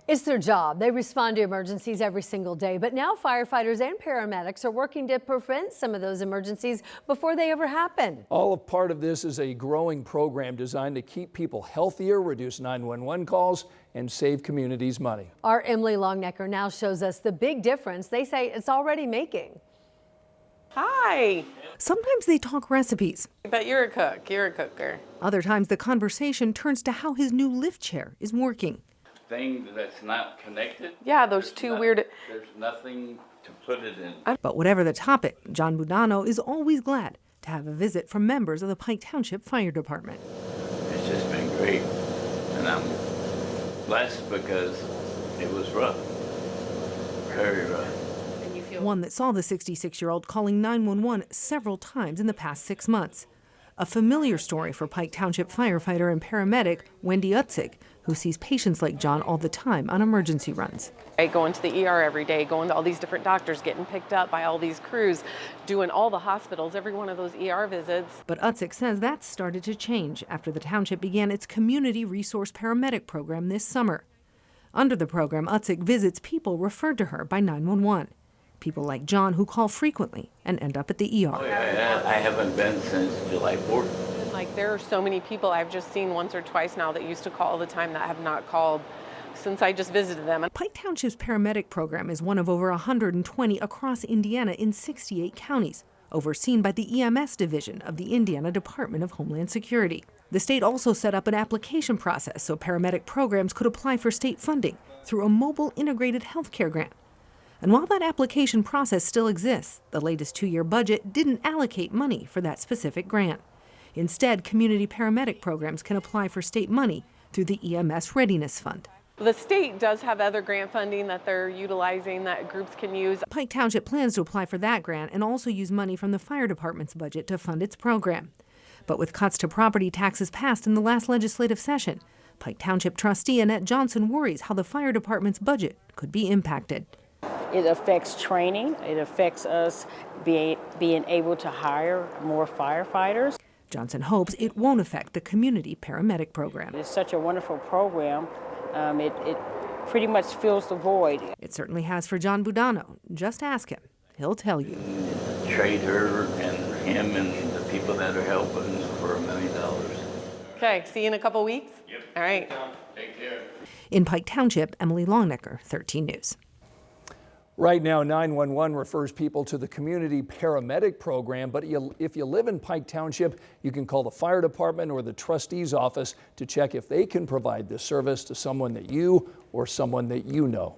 It's their job. They respond to emergencies every single day, but now firefighters and paramedics are working to prevent some of those emergencies before they ever happen. All of part of this is a growing program designed to keep people healthier, reduce 911 calls, and save communities money. Our Emily Longnecker now shows us the big difference they say it's already making. Hi. Sometimes they talk recipes. But you're a cook. You're a cooker. Other times the conversation turns to how his new lift chair is working. Thing that's not connected. Yeah, those weird. There's nothing to put it in. But whatever the topic, John Budano is always glad to have a visit from members of the Pike Township Fire Department. It's just been great, and I'm blessed because it was rough, very rough. One that saw the 66-year-old calling 911 several times in the past 6 months. A familiar story for Pike Township firefighter and paramedic Wendy Utzig, who sees patients like John all the time on emergency runs. I go into the ER every day, going to all these different doctors, getting picked up by all these crews, doing all the hospitals, every one of those ER visits. But Utzig says that started to change after the township began its community resource paramedic program this summer. Under the program, Utzig visits people referred to her by 911. People like John who call frequently and end up at the ER. Oh, yeah, I haven't been since July 4th. Like, there are so many people I've just seen once or twice now that used to call all the time that have not called since I just visited them. Pike Township's paramedic program is one of over 120 across Indiana in 68 counties, overseen by the EMS division of the Indiana Department of Homeland Security. The state also set up an application process so paramedic programs could apply for state funding through a mobile integrated healthcare grant. And while that application process still exists, the latest 2-year budget didn't allocate money for that specific grant. Instead, community paramedic programs can apply for state money through the EMS Readiness Fund. The state does have other grant funding that they're utilizing that groups can use. Pike Township plans to apply for that grant and also use money from the fire department's budget to fund its program. But with cuts to property taxes passed in the last legislative session, Pike Township trustee Annette Johnson worries how the fire department's budget could be impacted. It affects training. It affects us being able to hire more firefighters. Johnson hopes it won't affect the community paramedic program. It's such a wonderful program. It pretty much fills the void. It certainly has for John Budano. Just ask him. He'll tell you. Trade her and him and the people that are helping for $1 million. Okay, see you in a couple weeks? Yep. All right. Take care. In Pike Township, Emily Longnecker, 13 News. Right now, 911 refers people to the community paramedic program, but if you live in Pike Township, you can call the fire department or the trustee's office to check if they can provide this service to someone that you or someone that you know.